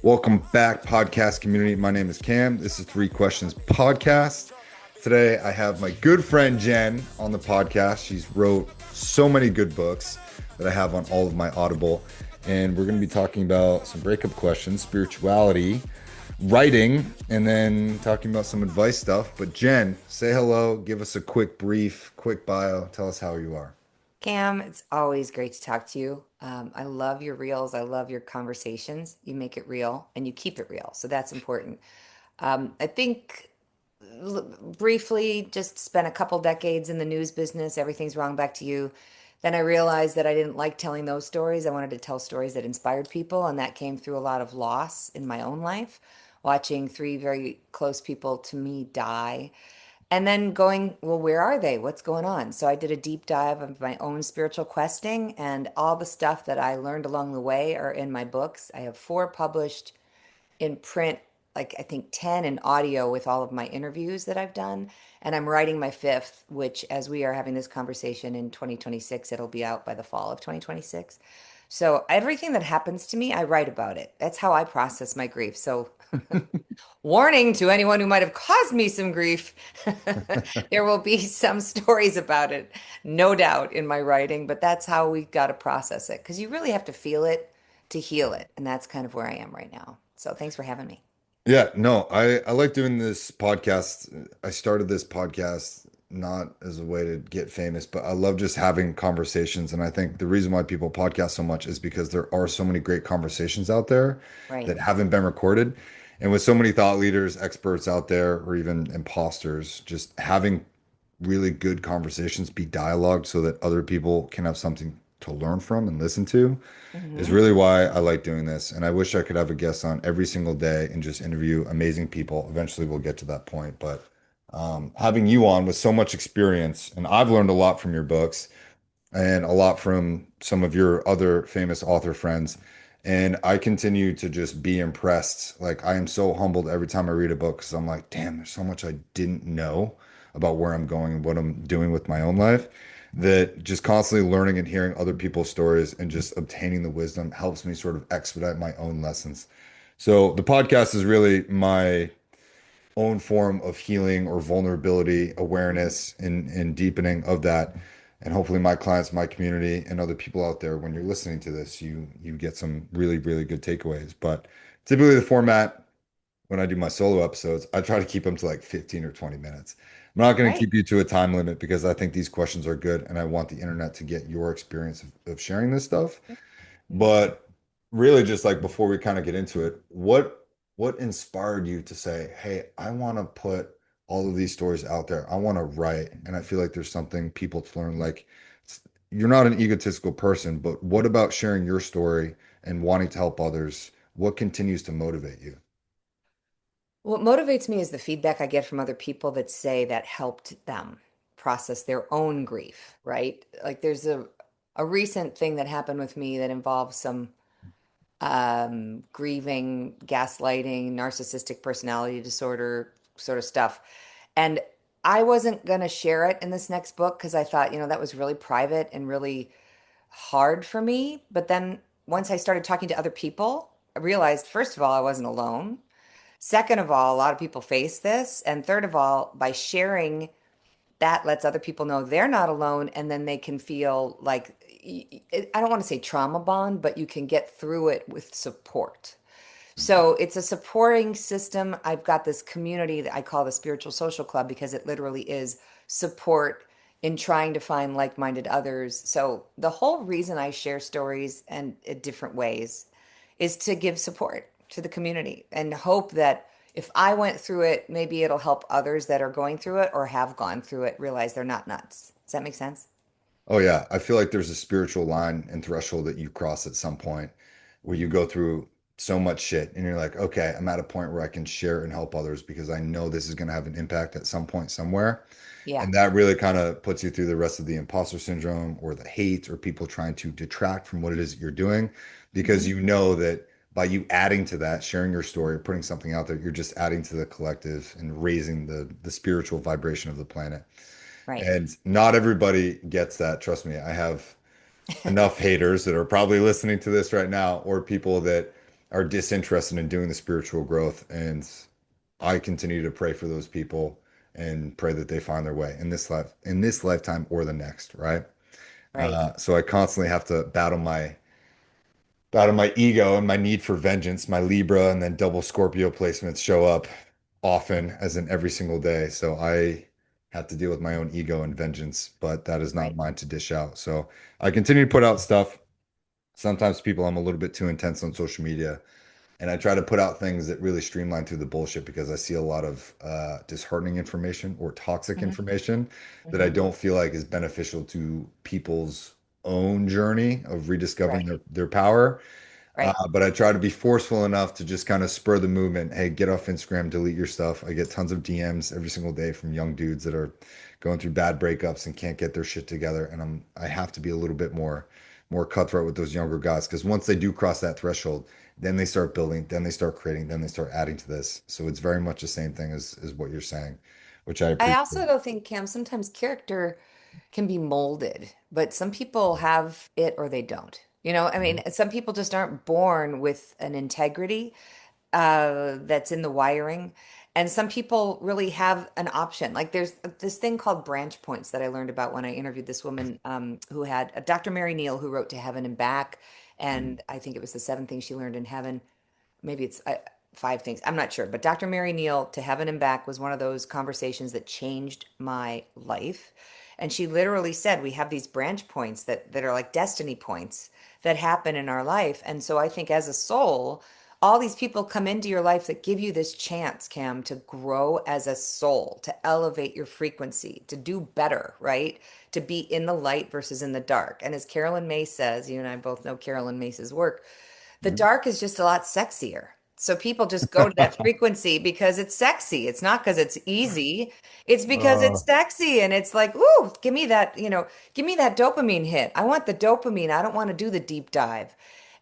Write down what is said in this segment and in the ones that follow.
Welcome back, podcast community. My name is Cam. This is Three Questions Podcast. Today, I have my good friend Jen on the podcast. She's wrote so many good books that I have on all of my Audible. And we're going to be talking about some breakup questions, spirituality, writing, and then talking about some advice stuff. But Jen, say hello. Give us a quick brief, quick bio. Tell us how you are. Cam, it's always great to talk to you. I love your reels. I love your conversations. You make it real and you keep it real. So that's important. I think briefly, just spent a couple decades in the news business. Everything's wrong back to you. Then I realized that I didn't like telling those stories. I wanted to tell stories that inspired people. And that came through a lot of loss in my own life, watching three very close people to me die. And then going, well, where are they? What's going on? So I did a deep dive of my own spiritual questing, and all the stuff that I learned along the way are in my books. I have four published in print, like I think 10 in audio with all of my interviews that I've done. And I'm writing my fifth, which, as we are having this conversation in 2026, it'll be out by the fall of 2026. So everything that happens to me, I write about it. That's how I process my grief. So warning to anyone who might have caused me some grief. There will be some stories about it, no doubt, in my writing, but that's how we got to process it because you really have to feel it to heal it. And that's kind of where I am right now. So thanks for having me. Yeah, no, I like doing this podcast. I started this podcast not as a way to get famous, but I love just having conversations. And I think the reason why people podcast so much is because there are so many great conversations out there Right. that haven't been recorded. And with so many thought leaders, experts out there, or even imposters, just having really good conversations be dialogued so that other people can have something to learn from and listen to is Hmm. really why I like doing this. And I wish I could have a guest on every single day and just interview amazing people. Eventually, we'll get to that point. But having you on with so much experience, and I've learned a lot from your books and a lot from some of your other famous author friends. And I continue to just be impressed. Like, I am so humbled every time I read a book because I'm like, damn, there's so much I didn't know about where I'm going and what I'm doing with my own life. That just constantly learning and hearing other people's stories and just obtaining the wisdom helps me sort of expedite my own lessons. So, the podcast is really my own form of healing or vulnerability awareness and deepening of that. And hopefully my clients, my community, and other people out there, when you're listening to this, you get some really, really good takeaways. But typically the format when I do my solo episodes, I try to keep them to like 15 or 20 minutes. I'm not going to Right. keep you to a time limit because I think these questions are good and I want the internet to get your experience of sharing this stuff. But really, just like before we kind of get into it, what inspired you to say, "Hey, I want to put all of these stories out there. I want to write, and I feel like there's something people to learn." Like, you're not an egotistical person, but what about sharing your story and wanting to help others? What continues to motivate you? What motivates me is the feedback I get from other people that say that helped them process their own grief, right? Like there's a recent thing that happened with me that involves some grieving, gaslighting, narcissistic personality disorder sort of stuff. And I wasn't going to share it in this next book because I thought, that was really private and really hard for me. But then once I started talking to other people, I realized, first of all, I wasn't alone. Second of all, a lot of people face this. And third of all, by sharing, that lets other people know they're not alone. And then they can feel like, I don't want to say trauma bond, but you can get through it with support. So it's a supporting system. I've got this community that I call the Spiritual Social Club because it literally is support in trying to find like-minded others. So the whole reason I share stories and in different ways is to give support to the community and hope that if I went through it, maybe it'll help others that are going through it or have gone through it realize they're not nuts. Does that make sense? Oh yeah, I feel like there's a spiritual line and threshold that you cross at some point where you go through so much shit and you're like, okay, I'm at a point where I can share and help others because I know this is going to have an impact at some point somewhere. Yeah. And that really kind of puts you through the rest of the imposter syndrome or the hate or people trying to detract from what it is that you're doing because Mhm. you know that by you adding to that, sharing your story, putting something out there, you're just adding to the collective and raising the spiritual vibration of the planet. Right. And not everybody gets that. Trust me, I have enough haters that are probably listening to this right now, or people that are disinterested in doing the spiritual growth. And I continue to pray for those people and pray that they find their way in this lifetime or the next, right? Right, So I constantly have to battle my ego and my need for vengeance. My Libra and then double Scorpio placements show up often, as in every single day. So I have to deal with my own ego and vengeance, but that is not right. mine to dish out. So I continue to put out stuff. Sometimes people, I'm a little bit too intense on social media, and I try to put out things that really streamline through the bullshit because I see a lot of disheartening information or toxic Hmm. information that I Hmm. don't feel like is beneficial to people's own journey of rediscovering Right, their power. right. But I try to be forceful enough to just kind of spur the movement. Hey, get off Instagram, delete your stuff. I get tons of DMs every single day from young dudes that are going through bad breakups and can't get their shit together. And I have to be a little bit more cutthroat with those younger guys because once they do cross that threshold, then they start building, then they start creating, then they start adding to this. So it's very much the same thing as what you're saying, which I I appreciate. also don't think, Cam, sometimes character can be molded, but some people have it or they don't. I mean, Mhm. some people just aren't born with an integrity that's in the wiring. And some people really have an option. Like there's this thing called branch points that I learned about when I interviewed this woman who had Dr. Mary Neal, who wrote To Heaven and Back. Mhm. And I think it was the seven things she learned in heaven. Maybe it's five things. I'm not sure. But Dr. Mary Neal, To Heaven and Back, was one of those conversations that changed my life. And she literally said, we have these branch points that are like destiny points that happen in our life. And so I think as a soul, all these people come into your life that give you this chance, Cam, to grow as a soul, to elevate your frequency, to do better, right? To be in the light versus in the dark. And as Carolyn May says, you and I both know Carolyn Mace's work, the Mhm. dark is just a lot sexier. So people just go to that frequency because it's sexy. It's not because it's easy. It's because Uh, it's sexy and it's like, ooh, give me that, give me that dopamine hit. I want the dopamine. I don't want to do the deep dive.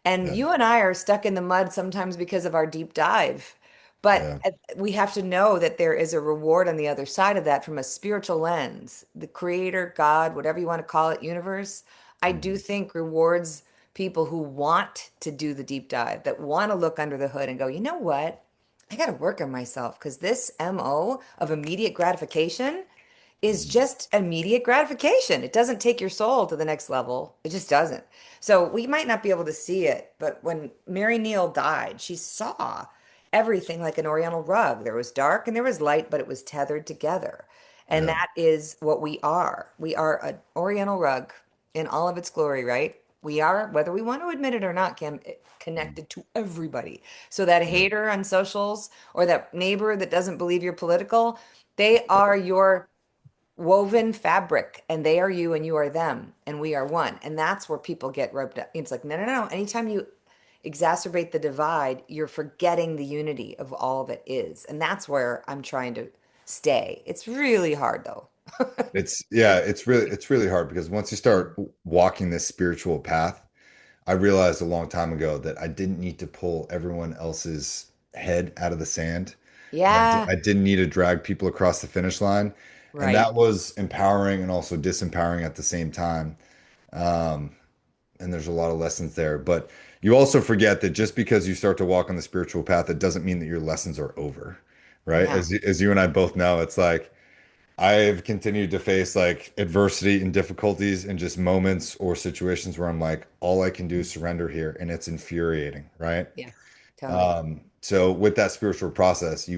And yeah, you and I are stuck in the mud sometimes because of our deep dive. But yeah. we have to know that there is a reward on the other side of that from a spiritual lens. The creator, God, whatever you want to call it, universe, I do Mhm. think rewards people who want to do the deep dive, that want to look under the hood and go, you know what? I got to work on myself because this MO of immediate gratification is Mhm. just immediate gratification. It doesn't take your soul to the next level. It just doesn't. So we might not be able to see it, but when Mary Neal died, she saw everything like an oriental rug. There was dark and there was light, but it was tethered together. And Yeah. that is what we are. We are an oriental rug in all of its glory, right? We are, whether we want to admit it or not, Kim, Mhm. connected to everybody. So that Yeah. hater on socials or that neighbor that doesn't believe you're political, they are your woven fabric and they are you and you are them and we are one. And that's where people get roped up. It's like, no, no, no. Anytime you exacerbate the divide, you're forgetting the unity of all that is. And that's where I'm trying to stay. It's really hard though. It's really hard because once you start walking this spiritual path, I realized a long time ago that I didn't need to pull everyone else's head out of the sand. And Yeah, I didn't need to drag people across the finish line. And right. that was empowering and also disempowering at the same time. Um, and there's a lot of lessons there. But you also forget that just because you start to walk on the spiritual path, it doesn't mean that your lessons are over, right? No. As you and I both know, it's like I've continued to face like adversity and difficulties and just moments or situations where I'm like, all I can do is surrender here, and it's infuriating, right? Yeah, totally. So with that spiritual process,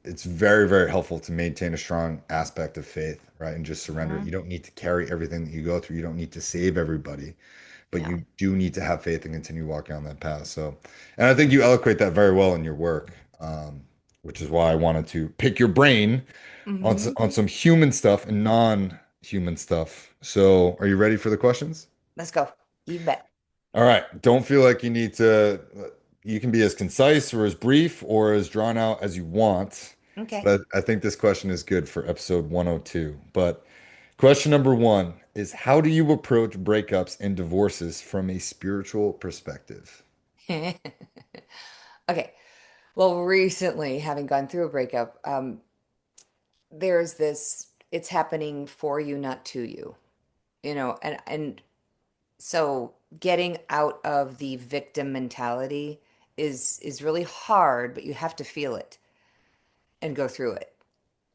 it's very, very helpful to maintain a strong aspect of faith, right? And just surrender. Mhm. You don't need to carry everything that you go through. You don't need to save everybody, but No. you do need to have faith and continue walking on that path. So, and I think you eloquate that very well in your work, which is why I wanted to pick your brain on Hmm. on some human stuff and non-human stuff. So, are you ready for the questions? Let's go. You bet. All right. Don't feel like you need to, you can be as concise or as brief or as drawn out as you want. Okay. But I think this question is good for episode 102. But question number one is how do you approach breakups and divorces from a spiritual perspective? Okay. Well, recently, having gone through a breakup, there's this, it's happening for you, not to you, and so getting out of the victim mentality is really hard, but you have to feel it and go through it.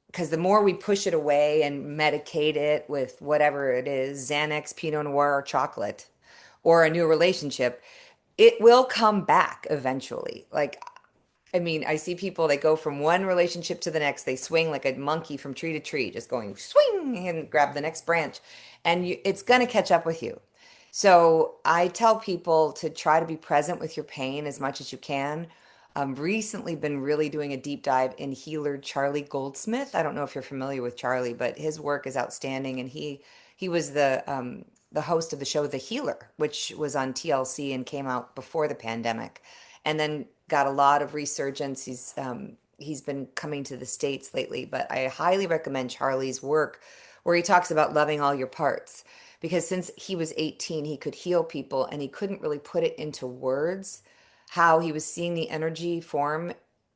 Because the more we push it away and medicate it with whatever it is, Xanax, Pinot Noir, or chocolate, or a new relationship, it will come back eventually. Like, I mean, I see people that go from one relationship to the next. They swing like a monkey from tree to tree, just going swing and grab the next branch. And it's going to catch up with you. So I tell people to try to be present with your pain as much as you can. Recently been really doing a deep dive in healer Charlie Goldsmith. I don't know if you're familiar with Charlie, but his work is outstanding. And he was the host of the show The Healer, which was on TLC and came out before the pandemic, and then got a lot of resurgence. He's been coming to the States lately, but I highly recommend Charlie's work where he talks about loving all your parts. Because since he was 18, he could heal people and he couldn't really put it into words how he was seeing the energy form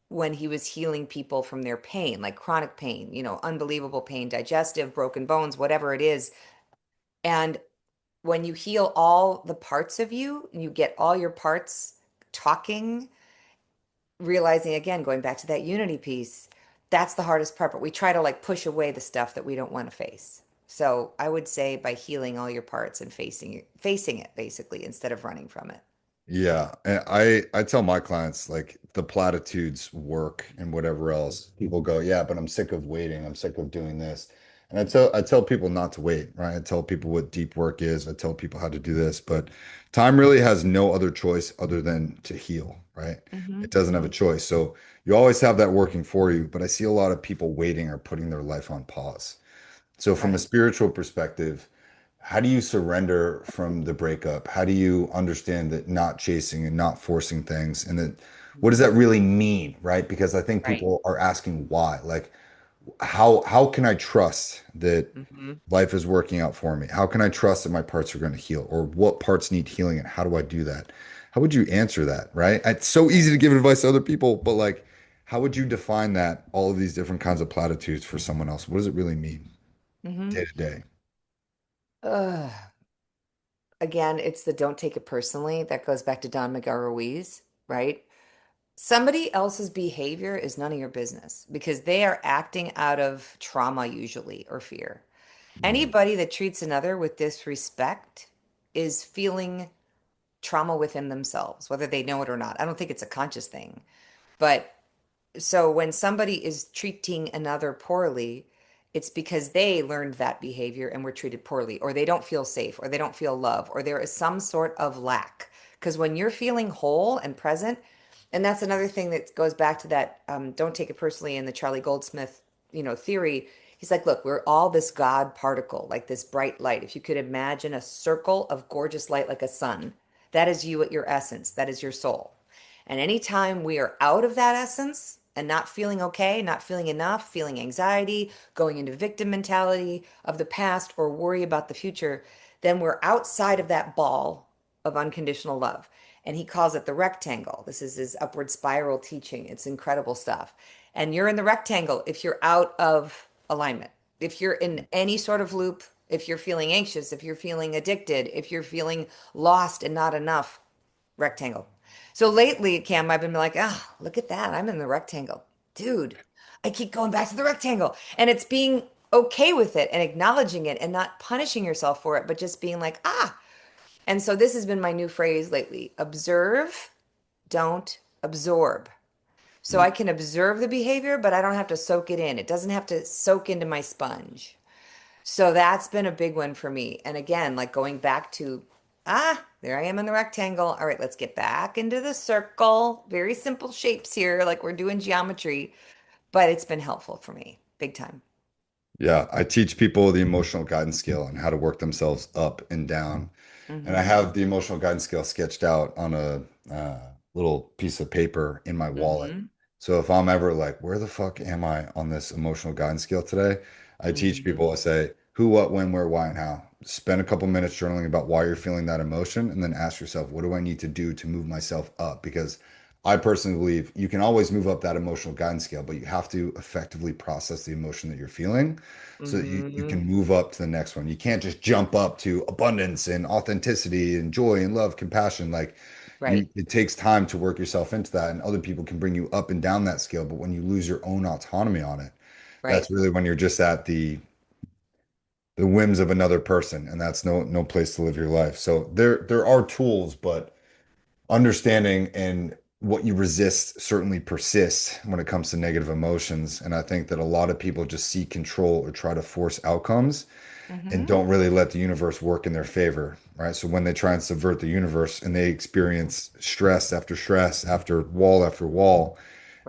when he was healing people from their pain, like chronic pain, unbelievable pain, digestive, broken bones, whatever it is. And when you heal all the parts of you, you get all your parts talking, realizing again, going back to that unity piece, that's the hardest part. But we try to like push away the stuff that we don't want to face. So I would say by healing all your parts and facing it basically instead of running from it. Yeah, and I tell my clients like the platitudes work and whatever else. People go, yeah, but I'm sick of waiting. I'm sick of doing this. And I tell people not to wait, right? I tell people what deep work is. I tell people how to do this, but time really has no other choice other than to heal, right? Hmm. It doesn't have a choice. So you always have that working for you, but I see a lot of people waiting or putting their life on pause. So from a Right. spiritual perspective, how do you surrender from the breakup? How do you understand that not chasing and not forcing things and that what does that really mean, right? Because I think Right. people are asking why. Like how can I trust that Hmm. life is working out for me? How can I trust that my parts are going to heal or what parts need healing and how do I do that? How would you answer that, right? It's so easy to give advice to other people, but like how would you define that all of these different kinds of platitudes for someone else? What does it really mean Hmm. day to day? Again, it's the don't take it personally. That goes back to Don Miguel Ruiz, right? Somebody else's behavior is none of your business because they are acting out of trauma usually or fear. Anybody that treats another with disrespect is feeling trauma within themselves, whether they know it or not. I don't think it's a conscious thing. But so when somebody is treating another poorly, it's because they learned that behavior and were treated poorly, or they don't feel safe, or they don't feel love, or there is some sort of lack. Because when you're feeling whole and present, and that's another thing that goes back to that don't take it personally in the Charlie Goldsmith, theory. He's like, look, we're all this God particle, like this bright light. If you could imagine a circle of gorgeous light like a sun, that is you at your essence, that is your soul. And anytime we are out of that essence and not feeling okay, not feeling enough, feeling anxiety, going into victim mentality of the past or worry about the future, then we're outside of that ball of unconditional love. And he calls it the rectangle. This is his upward spiral teaching. It's incredible stuff. And you're in the rectangle if you're out of alignment. If you're in any sort of loop, if you're feeling anxious, if you're feeling addicted, if you're feeling lost and not enough, rectangle. So lately, Cam, I've been like, ah, look at that. I'm in the rectangle. Dude, I keep going back to the rectangle. And it's being okay with it and acknowledging it and not punishing yourself for it, but just being like, ah. And so this has been my new phrase lately: observe, don't absorb. So I can observe the behavior, but I don't have to soak it in. It doesn't have to soak into my sponge. So that's been a big one for me. And again, like going back to, there I am in the rectangle. All right, let's get back into the circle. Very simple shapes here, like we're doing geometry, but it's been helpful for me, big time. Yeah, I teach people the emotional guidance scale and how to work themselves up and down. And I Mm-hmm. have the emotional guidance scale sketched out on a little piece of paper in my wallet. Mm-hmm. So if I'm ever like, where the fuck am I on this emotional guidance scale today? I teach Mm-hmm. people, I say, who, what, when, where, why, and how. Spend a couple minutes journaling about why you're feeling that emotion, and then ask yourself, what do I need to do to move myself up? Because I personally believe you can always move up that emotional guidance scale, but you have to effectively process the emotion that you're feeling so that you Mm-hmm. can move up to the next one. You can't just jump up to abundance and authenticity and joy and love, compassion. Like Right. It takes time to work yourself into that, and other people can bring you up and down that scale. But when you lose your own autonomy on it, Right. that's really when you're just at the whims of another person, and that's no place to live your life. So there are tools, but understanding and what you resist certainly persists when it comes to negative emotions. And I think that a lot of people just seek control or try to force outcomes and Hmm. don't really let the universe work in their favor, right? So when they try and subvert the universe and they experience stress after wall,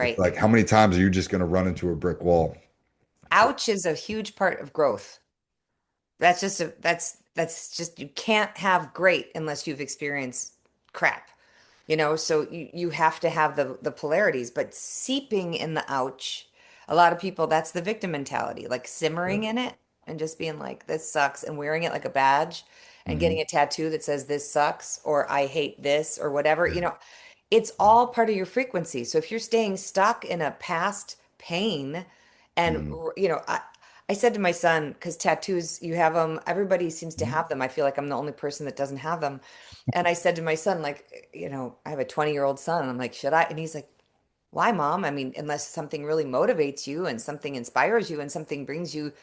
it's Right. like, how many times are you just going to run into a brick wall? So, Ouch is a huge part of growth. That's just you can't have great unless you've experienced crap. So you have to have the polarities, but seeping in the ouch, a lot of people, that's the victim mentality, like yeah. simmering in it and just being like, this sucks, and wearing it like a badge and Hmm. getting a tattoo that says this sucks or I hate this or whatever. Yeah. It's all part of your frequency. So if you're staying stuck in a past pain, and Hmm. I said to my son, because tattoos, you have them, everybody seems to Hmm. have them. I feel like I'm the only person that doesn't have them. And I said to my son, like, I have a 20-year-old son. And I'm like, should I? And he's like, why, mom? I mean, unless something really motivates you and something inspires you and something brings you,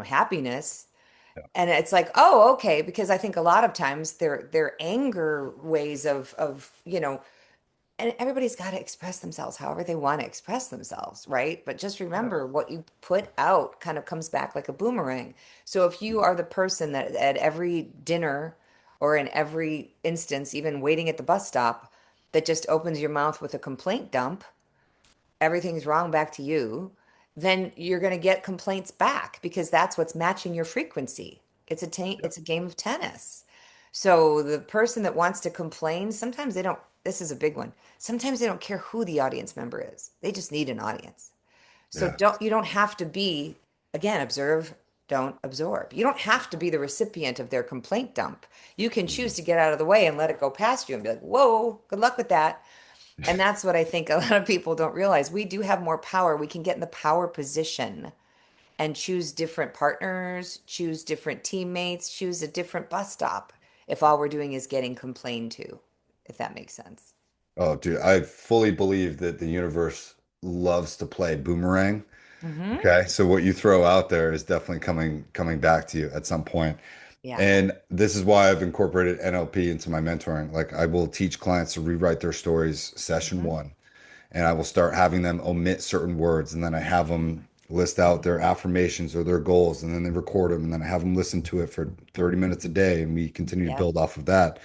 happiness. And it's like, oh, okay, because I think a lot of times their anger ways of and everybody's got to express themselves however they want to express themselves, right? But just Yeah. remember what you put out kind of comes back like a boomerang. So if you are the person that at every dinner or in every instance, even waiting at the bus stop, that just opens your mouth with a complaint dump, everything's wrong back to you, then you're going to get complaints back because that's what's matching your frequency. It's a game of tennis. So the person that wants to complain, sometimes they don't, this is a big one. Sometimes they don't care who the audience member is. They just need an audience. So Yeah. you don't have to be, again, observe, don't absorb. You don't have to be the recipient of their complaint dump. You can choose Mhm. to get out of the way and let it go past you and be like, "Whoa, good luck with that." And that's what I think a lot of people don't realize. We do have more power. We can get in the power position and choose different partners, choose different teammates, choose a different bus stop if all we're doing is getting complained to, if that makes sense. Oh, dude, I fully believe that the universe loves to play boomerang. Hmm. Okay. So what you throw out there is definitely coming back to you at some point. Yeah. And this is why I've incorporated NLP into my mentoring. Like I will teach clients to rewrite their stories session Hmm. one, and I will start having them omit certain words, and then I have them list out their affirmations or their goals, and then they record them, and then I have them listen to it for 30 minutes a day, and we continue to Yep. build off of that.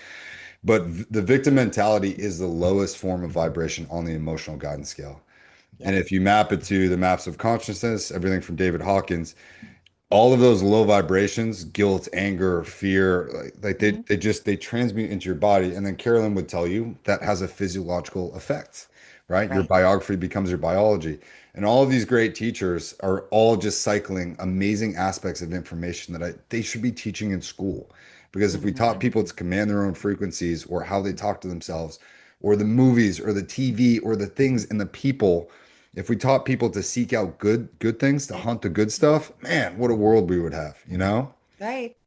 But the victim mentality is the lowest form of vibration on the emotional guidance scale. And Yep. if you map it to the maps of consciousness, everything from David Hawkins, all of those low vibrations, guilt, anger, fear, like Hmm. they transmute into your body. And then Carolyn would tell you that has a physiological effect, right? Your Right. biography becomes your biology. And all of these great teachers are all just cycling amazing aspects of information that they should be teaching in school. Because if we taught Hmm. people to command their own frequencies or how they talk to themselves, or the movies or the TV or the things and the people, if we taught people to seek out good things, to hunt the good stuff, man, what a world we would have, you know? Right.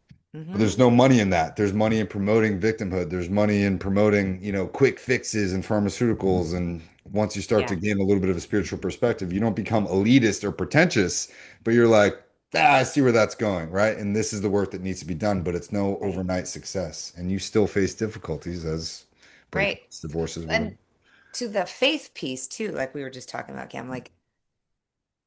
But Hmm. there's no money in that. There's money in promoting victimhood. There's money in promoting, quick fixes and pharmaceuticals. And once you start to Yeah. gain a little bit of a spiritual perspective, you don't become elitist or pretentious, but you're like, I see where that's going, right? And this is the work that needs to be done, but it's no Right. overnight success. And you still face difficulties as Right. breakups, divorces, whatever. And to the faith piece too, like we were just talking about, Cam, like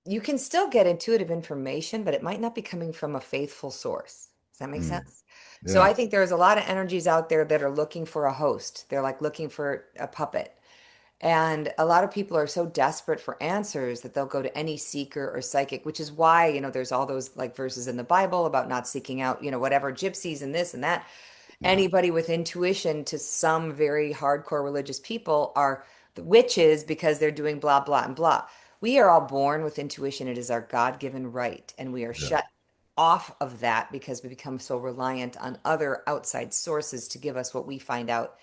you can still get intuitive information, but it might not be coming from a faithful source. Does that make Mm, sense? So yeah. I think there's a lot of energies out there that are looking for a host. They're like looking for a puppet. And a lot of people are so desperate for answers that they'll go to any seeker or psychic, which is why, there's all those like verses in the Bible about not seeking out, whatever gypsies and this and that. Yeah. Anybody with intuition to some very hardcore religious people are the witches because they're doing blah, blah, and blah. We are all born with intuition. It is our God-given right. And we are Yeah. shut off of that because we become so reliant on other outside sources to give us what we find out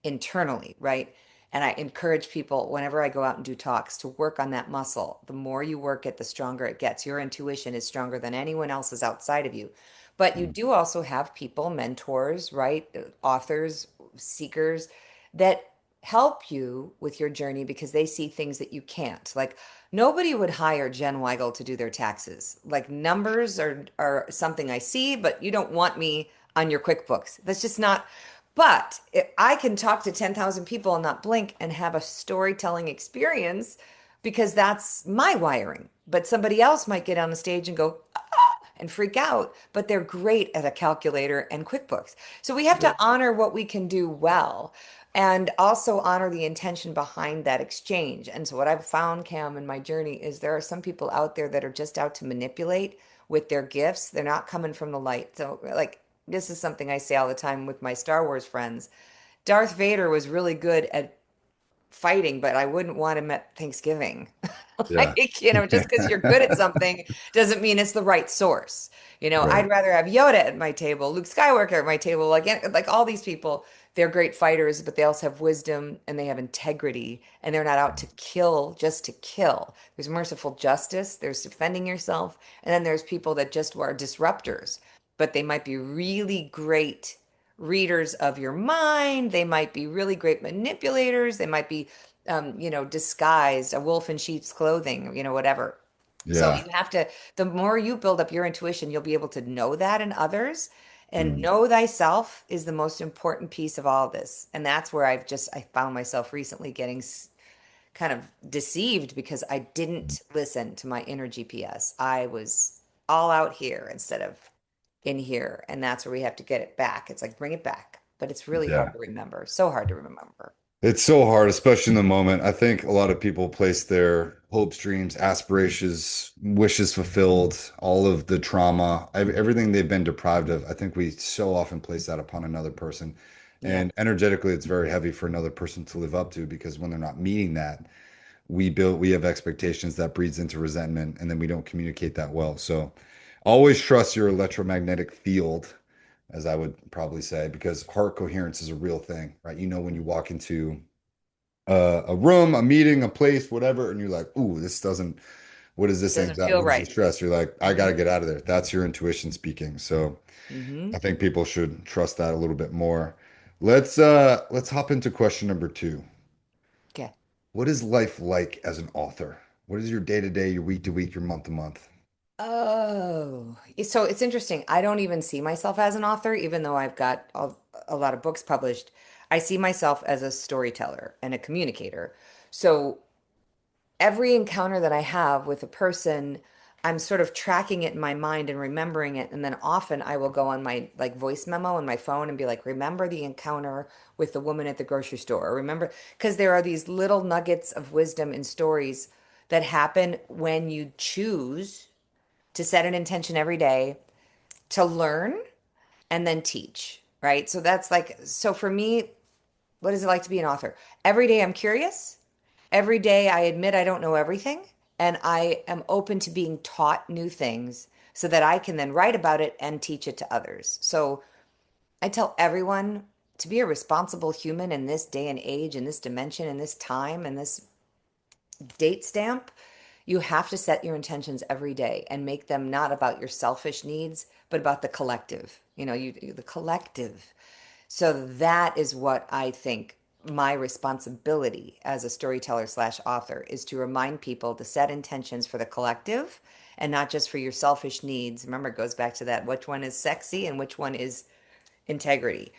internally, right? And I encourage people whenever I go out and do talks to work on that muscle. The more you work it, the stronger it gets. Your intuition is stronger than anyone else's outside of you. But you Mm, do also have people, mentors, right? Authors, seekers that help you with your journey because they see things that you can't. Like nobody would hire Jen Weigel to do their taxes. Like numbers are something I see, but you don't want me on your QuickBooks. That's just not. But I can talk to 10,000 people and not blink and have a storytelling experience because that's my wiring. But somebody else might get on the stage and go, and freak out, but they're great at a calculator and QuickBooks. So we have to honor what we can do well and also honor the intention behind that exchange. And so what I've found, Cam, in my journey is there are some people out there that are just out to manipulate with their gifts. They're not coming from the light. So like this is something I say all the time with my Star Wars friends. Darth Vader was really good at fighting, but I wouldn't want him at Thanksgiving. Yeah. Like, just because you're good at something doesn't mean it's the right source. Right. I'd rather have Yoda at my table, Luke Skywalker at my table, like all these people. They're great fighters, but they also have wisdom and they have integrity, and they're not out to kill just to kill. There's merciful justice, there's defending yourself, and then there's people that just are disruptors, but they might be really great readers of your mind. They might be really great manipulators. They might be, disguised, a wolf in sheep's clothing, whatever. So Yeah. you have to, the more you build up your intuition, you'll be able to know that in others. And Mm. know thyself is the most important piece of all this. And that's where I found myself recently getting kind of deceived because I didn't listen to my inner GPS. I was all out here instead of in here. And that's where we have to get it back. It's like, bring it back. But it's really hard Yeah. to remember. So hard to remember. It's so hard, especially in the moment. I think a lot of people place their hopes, dreams, aspirations, wishes fulfilled, all of the trauma, everything they've been deprived of. I think we so often place that upon another person. Yep. And energetically, it's very heavy for another person to live up to because when they're not meeting that, we have expectations that breeds into resentment, and then we don't communicate that well. So always trust your electromagnetic field, as I would probably say, because heart coherence is a real thing, right? You know, when you walk into a room, a meeting, a place, whatever, and you're like, "Ooh, this doesn't. What is this Doesn't anxiety? feel What is the right. stress?" You're like, "I got Hmm. to get out of there." That's your intuition speaking. So Hmm. I think people should trust that a little bit more. Let's hop into question number two. Okay. What is life like as an author? What is your day to day, your week to week, your month to month? Oh, so it's interesting. I don't even see myself as an author, even though I've got a lot of books published. I see myself as a storyteller and a communicator. So every encounter that I have with a person, I'm sort of tracking it in my mind and remembering it. And then often I will go on my like voice memo on my phone and be like, remember the encounter with the woman at the grocery store. Or remember, because there are these little nuggets of wisdom in stories that happen when you choose to set an intention every day to learn and then teach, right? So that's like, so for me, what is it like to be an author? Every day I'm curious. Every day I admit I don't know everything. And I am open to being taught new things so that I can then write about it and teach it to others. So I tell everyone to be a responsible human in this day and age, in this dimension, in this time, in this date stamp. You have to set your intentions every day and make them not about your selfish needs, but about the collective. The collective. So that is what I think my responsibility as a storyteller slash author is to remind people to set intentions for the collective and not just for your selfish needs. Remember, it goes back to that which one is sexy and which one is integrity.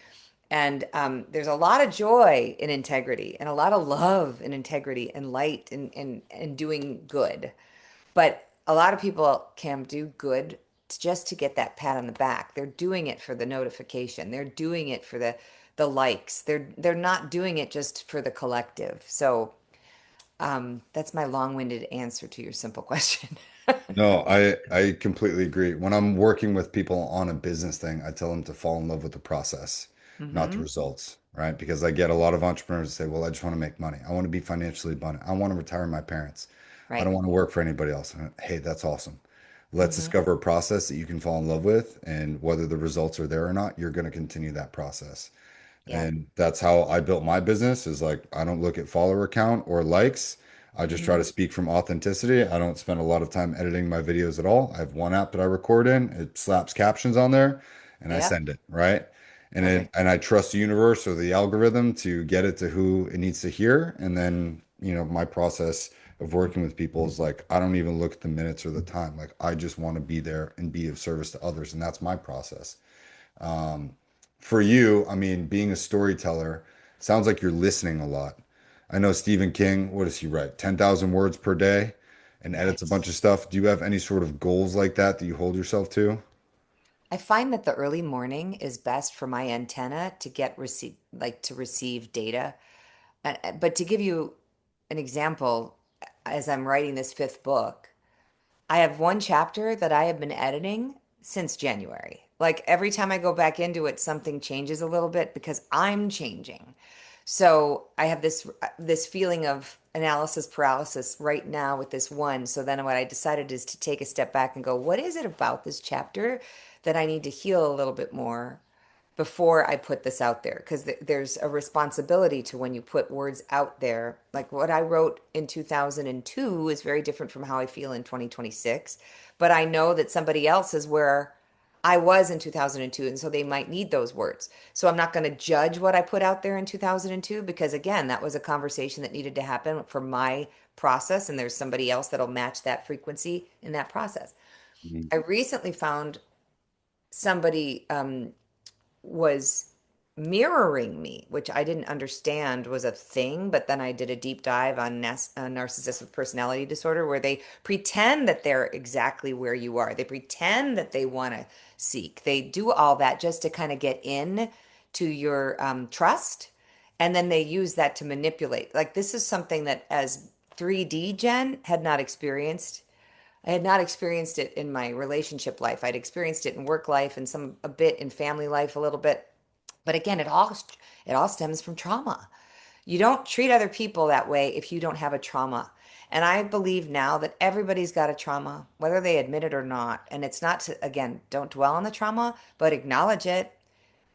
And there's a lot of joy in integrity and a lot of love in integrity and light and doing good. But a lot of people can do good just to get that pat on the back. They're doing it for the notification. They're doing it for the likes. They're not doing it just for the collective. So that's my long-winded answer to your simple question. No, I completely agree. When I'm working with people on a business thing, I tell them to fall in love with the process, not the Hmm. results, right? Because I get a lot of entrepreneurs say, "Well, I just want to make money. I want to be financially abundant. I want to retire my parents. I don't Right. want to work for anybody else." Hey, that's awesome. Let's Hmm. discover a process that you can fall in love with, and whether the results are there or not, you're going to continue that process. Yeah. And that's how I built my business is like I don't look at follower count or likes. I just try Hmm. to speak from authenticity. I don't spend a lot of time editing my videos at all. I have one app that I record in. It slaps captions on there and I Yep. send it, right? Okay. and I trust the universe or the algorithm to get it to who it needs to hear. And then, my process of working with people is like I don't even look at the minutes or the time. Like I just want to be there and be of service to others, and that's my process. Um, for you, I mean, being a storyteller sounds like you're listening a lot. I know Stephen King, what does he write? 10,000 words per day and edits a Right. bunch of stuff. Do you have any sort of goals like that that you hold yourself to? I find that the early morning is best for my antenna to get to receive data. But to give you an example, as I'm writing this fifth book, I have one chapter that I have been editing since January. Like every time I go back into it, something changes a little bit because I'm changing. So I have this feeling of analysis paralysis right now with this one. So then what I decided is to take a step back and go, what is it about this chapter that I need to heal a little bit more before I put this out there? Because there's a responsibility to when you put words out there. Like what I wrote in 2002 is very different from how I feel in 2026. But I know that somebody else is where I was in 2002, and so they might need those words. So I'm not going to judge what I put out there in 2002 because, again, that was a conversation that needed to happen for my process, and there's somebody else that'll match that frequency in that process. Mhm. I recently found somebody was mirroring me, which I didn't understand was a thing. But then I did a deep dive on narcissistic personality disorder, where they pretend that they're exactly where you are. They pretend that they want to seek. They do all that just to kind of get in to your trust. And then they use that to manipulate. Like this is something that as 3D Jen had not experienced. I had not experienced it in my relationship life. I'd experienced it in work life and some a bit in family life a little bit. But again, it all stems from trauma. You don't treat other people that way if you don't have a trauma. And I believe now that everybody's got a trauma, whether they admit it or not. And it's not to, again, don't dwell on the trauma, but acknowledge it,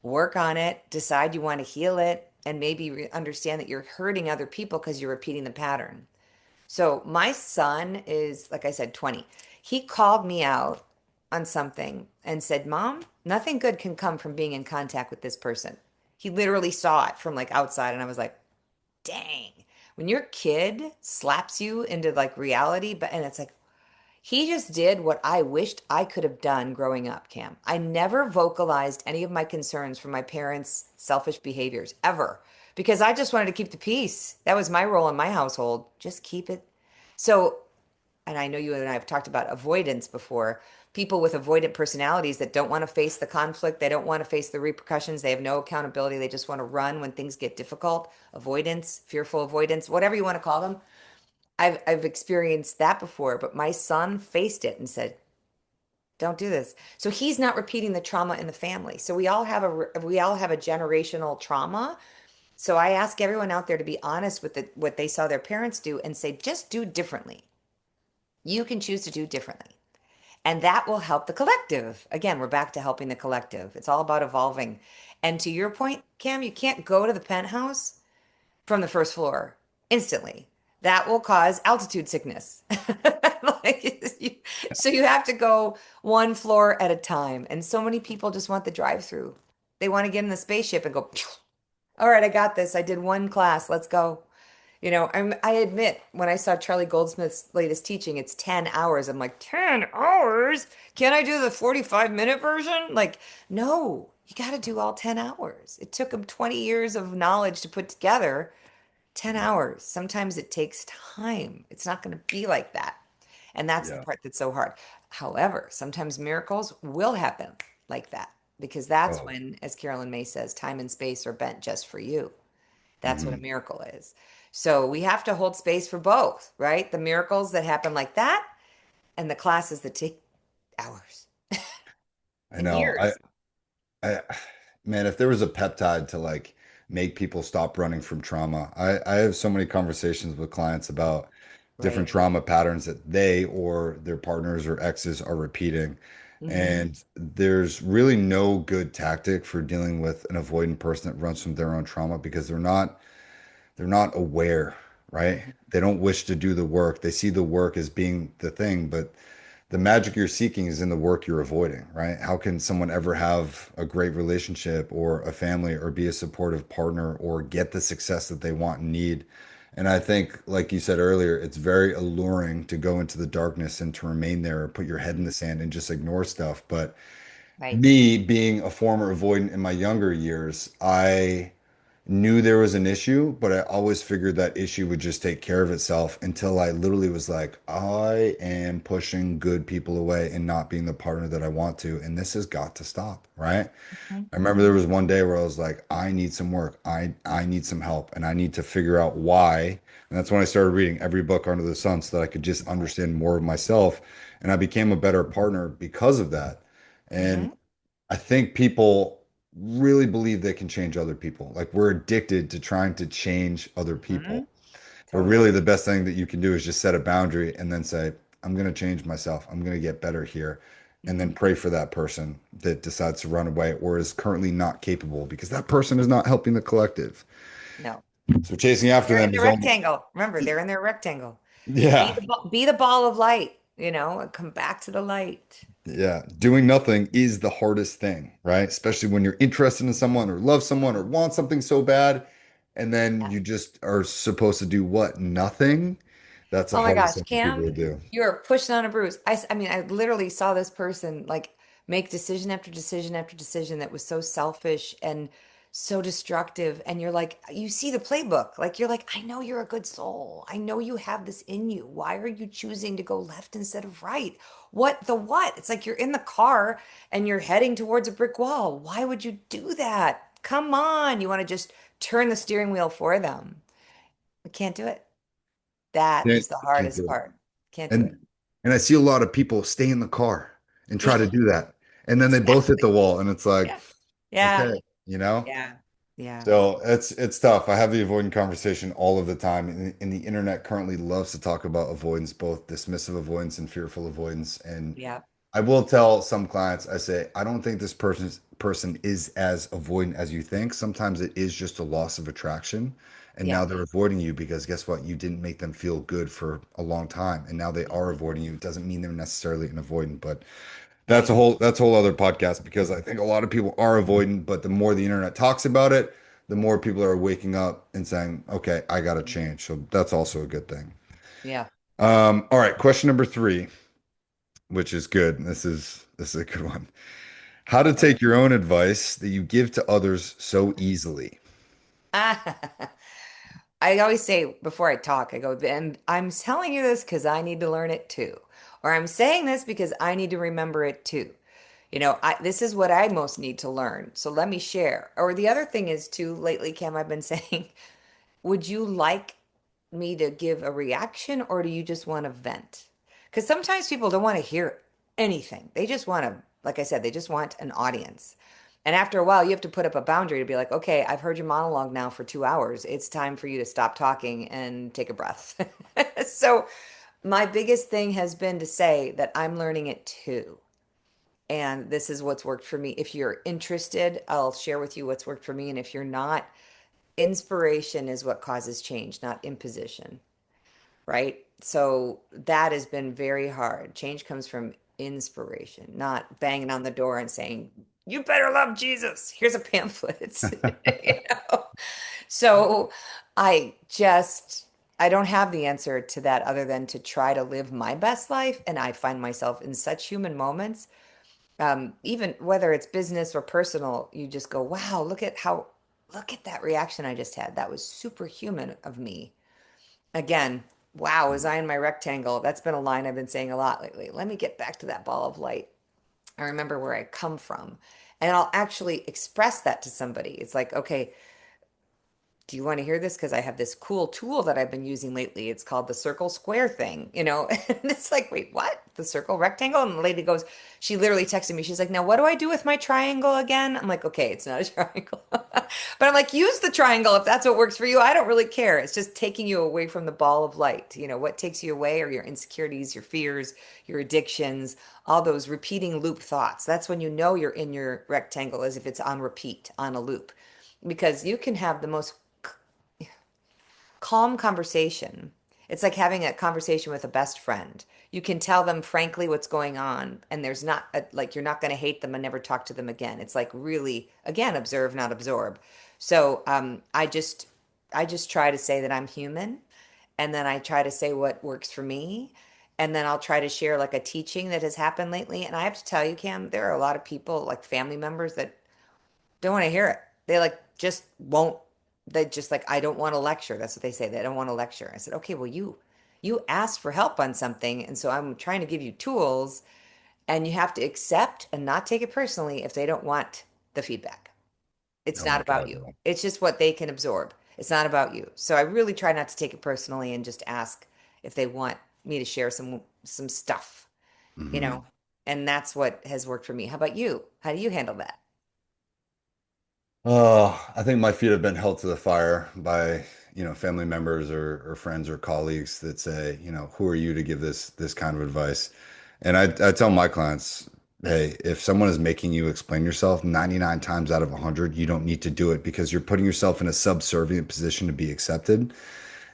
work on it, decide you want to heal it, and maybe understand that you're hurting other people because you're repeating the pattern. So my son is, like I said, 20. He called me out on something and said, Mom, nothing good can come from being in contact with this person. He literally saw it from like outside, and I was like, dang. When your kid slaps you into like reality, but and it's like, he just did what I wished I could have done growing up, Cam. I never vocalized any of my concerns for my parents' selfish behaviors ever because I just wanted to keep the peace. That was my role in my household. Just keep it. So, and I know you and I have talked about avoidance before. People with avoidant personalities that don't want to face the conflict, they don't want to face the repercussions, they have no accountability, they just want to run when things get difficult. Avoidance, fearful avoidance, whatever you want to call them. I've experienced that before, but my son faced it and said, "Don't do this." So he's not repeating the trauma in the family. So we all have a generational trauma. So I ask everyone out there to be honest with what they saw their parents do and say, just do differently. You can choose to do differently. And that will help the collective. Again, we're back to helping the collective. It's all about evolving. And to your point, Cam, you can't go to the penthouse from the first floor instantly. That will cause altitude sickness. So you have to go one floor at a time. And so many people just want the drive-through. They want to get in the spaceship and go, all right, I got this. I did one class. Let's go. I admit when I saw Charlie Goldsmith's latest teaching, it's 10 hours. I'm like, 10 hours? Can't I do the 45-minute version? Like, no, you got to do all 10 hours. It took him 20 years of knowledge to put together 10 hours. Sometimes it takes time. It's not going to be like that. And that's the Yeah. part that's so hard. However, sometimes miracles will happen like that because that's Oh. when, as Carolyn May says, time and space are bent just for you. That's what a Mhm. miracle is. So we have to hold space for both, right? The miracles that happen like that and the classes that take hours I and know. years. I, man, if there was a peptide to like make people stop running from trauma, I have so many conversations with clients about different Right. trauma patterns that they or their partners or exes are repeating. Hmm. And there's really no good tactic for dealing with an avoidant person that runs from their own trauma because they're not aware, right? They don't wish to do the work. They see the work as being the thing, but the magic you're seeking is in the work you're avoiding, right? How can someone ever have a great relationship or a family or be a supportive partner or get the success that they want and need? And I think, like you said earlier, it's very alluring to go into the darkness and to remain there or put your head in the sand and just ignore stuff. But Right. me being a former avoidant in my younger years, I knew there was an issue, but I always figured that issue would just take care of itself until I literally was like, I am pushing good people away and not being the partner that I want to. And this has got to stop, right? I remember there Mm-hmm. was one day where I was like, I need some work. I need some help and I need to figure out why. And that's when I started reading every book under the sun so that I could just understand more of myself. And I became a better partner because of that. And Mm-hmm. I think people really believe they can change other people. Like we're addicted to trying to change other Hmm. people. But Totally. really, the best thing that you can do is just set a boundary and then say, I'm going to change myself. I'm going to get better here. And then Hmm. pray for that person that decides to run away or is currently not capable because that person is not helping the collective. No. So chasing after They're in them the is almost, rectangle. Remember, they're in their rectangle. yeah. Be the ball of light, and come back to the light. Yeah, doing nothing is the hardest thing, right? Especially when you're interested in someone or love someone or want something so bad, and then Yeah. you just are supposed to do what? Nothing. That's the Oh my hardest gosh, thing for people Cam, to do. you're pushing on a bruise. I mean, I literally saw this person like make decision after decision after decision that was so selfish and so destructive. And you're like, you see the playbook. Like, you're like, I know you're a good soul. I know you have this in you. Why are you choosing to go left instead of right? What the what? It's like you're in the car and you're heading towards a brick wall. Why would you do that? Come on. You want to just turn the steering wheel for them. We can't do it. That Can't is the can't hardest do it. part. Can't do it. And I see a lot of people stay in the car and try Yeah, to do that. And then they both hit exactly. the wall and it's like, Yeah. Yeah. okay, you know? Yeah. Yeah. So it's tough. I have the avoidant conversation all of the time, and the internet currently loves to talk about avoidance, both dismissive avoidance and fearful avoidance. And Yeah. I will tell some clients, I say, I don't think this person is as avoidant as you think. Sometimes it is just a loss of attraction, and Yeah. now they're avoiding you because guess what? You didn't make them feel good for a long time, and now they are Mhm. avoiding you. It doesn't mean they're necessarily an avoidant, but Right. that's a whole other podcast because I think a lot of people are avoidant, but the more the internet talks about it, the more people are waking up and saying, "Okay, I got to Mhm. change." So that's also a good thing. Yeah. All right, question number three, which is good. This is a good one. How to take your own advice that you give to others so easily. I always say before I talk, I go, and I'm telling you this because I need to learn it too. Or I'm saying this because I need to remember it too. This is what I most need to learn. So let me share. Or the other thing is too, lately, Cam, I've been saying, would you like me to give a reaction or do you just want to vent? Because sometimes people don't want to hear anything. They just want to, like I said, they just want an audience. And after a while, you have to put up a boundary to be like, okay, I've heard your monologue now for 2 hours. It's time for you to stop talking and take a breath. So, my biggest thing has been to say that I'm learning it too. And this is what's worked for me. If you're interested, I'll share with you what's worked for me. And if you're not, inspiration is what causes change, not imposition, right? So that has been very hard. Change comes from inspiration, not banging on the door and saying, "You better love Jesus. Here's a pamphlet." You know? So I just I don't have the answer to that other than to try to live my best life. And I find myself in such human moments, even whether it's business or personal, you just go, wow, look at that reaction I just had. That was superhuman of me. Again, wow, was I in my rectangle? That's been a line I've been saying a lot lately. Let me get back to that ball of light. I remember where I come from. And I'll actually express that to somebody. It's like, okay, do you want to hear this? Because I have this cool tool that I've been using lately. It's called the circle square thing, And it's like, wait, what? The circle rectangle? And the lady goes, she literally texted me. She's like, now what do I do with my triangle again? I'm like, okay, it's not a triangle. But I'm like, use the triangle if that's what works for you. I don't really care. It's just taking you away from the ball of light. What takes you away are your insecurities, your fears, your addictions, all those repeating loop thoughts. That's when you know you're in your rectangle, as if it's on repeat, on a loop. Because you can have the most calm conversation. It's like having a conversation with a best friend. You can tell them frankly what's going on, and there's not like you're not going to hate them and never talk to them again. It's like really, again, observe, not absorb. So I just try to say that I'm human, and then I try to say what works for me, and then I'll try to share like a teaching that has happened lately. And I have to tell you, Cam, there are a lot of people, like family members, that don't want to hear it. They like just won't. They just like, I don't want to lecture. That's what they say. They don't want to lecture. I said, okay, well, you asked for help on something, and so I'm trying to give you tools, and you have to accept and not take it personally if they don't want the feedback. It's Oh not my about God. you. It's just what they can absorb. It's not about you. So I really try not to take it personally and just ask if they want me to share some stuff, you Hmm. know. And that's what has worked for me. How about you? How do you handle that? Oh, I think my feet have been held to the fire by, family members or friends or colleagues that say, who are you to give this kind of advice? And I tell my clients, hey, if someone is making you explain yourself 99 times out of 100, you don't need to do it because you're putting yourself in a subservient position to be accepted.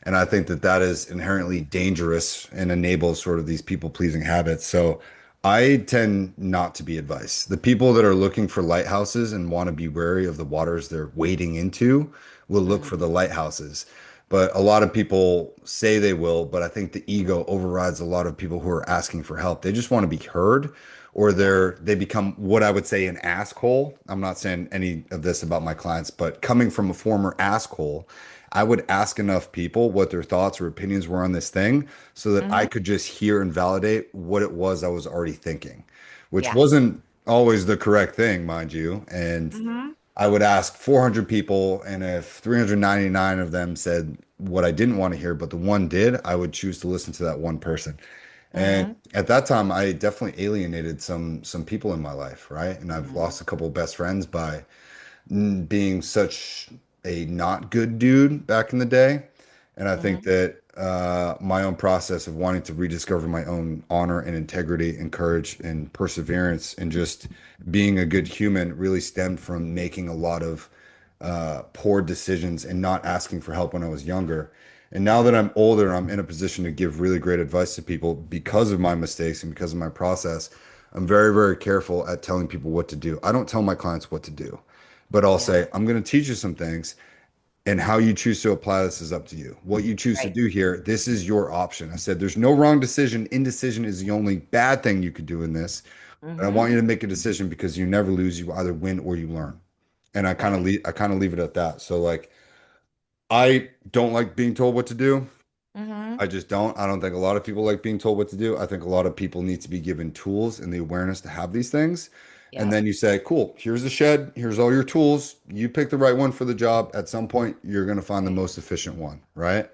And I think that that is inherently dangerous and enables sort of these people pleasing habits. So I tend not to be advice. The people that are looking for lighthouses and want to be wary of the waters they're wading into will look for the Hmm. lighthouses. But a lot of people say they will, but I think the ego overrides a lot of people who are asking for help. They just want to be heard, or Yeah. they become what I would say an asshole. I'm not saying any of this about my clients, but coming from a former asshole, I would ask enough people what their thoughts or opinions were on this thing so that I Hmm. could just hear and validate what it was I was already thinking, which Yeah. wasn't always the correct thing, mind you. And Hmm. I would ask 400 people, and if 399 of them said what I didn't want to hear, but the one did, I would choose to listen to that one person. And Hmm. at that time, I definitely alienated some people in my life, right? And I've Hmm. lost a couple of best friends by being such a not good dude back in the day. And I think Hmm. that my own process of wanting to rediscover my own honor and integrity and courage and perseverance and just being a good human really stemmed from making a lot of poor decisions and not asking for help when I was younger. And now that I'm older, I'm in a position to give really great advice to people because of my mistakes and because of my process. I'm very, very careful at telling people what to do. I don't tell my clients what to do, but I'll Yeah. say, I'm going to teach you some things, and how you choose to apply this is up to you. What you choose to Right. do here, this is your option. I said, there's no wrong decision. Indecision is the only bad thing you could do in this. And I want Hmm. you to make a decision because you never lose. You either win or you learn. And Right. I kind of leave it at that. So like, I don't like being told what to do. Hmm. I just don't. I don't think a lot of people like being told what to do. I think a lot of people need to be given tools and the awareness to have these things. And Yeah. then you say, cool, here's the shed, here's all your tools. You pick the right one for the job. At some point, you're going to find the Right. most efficient one, right?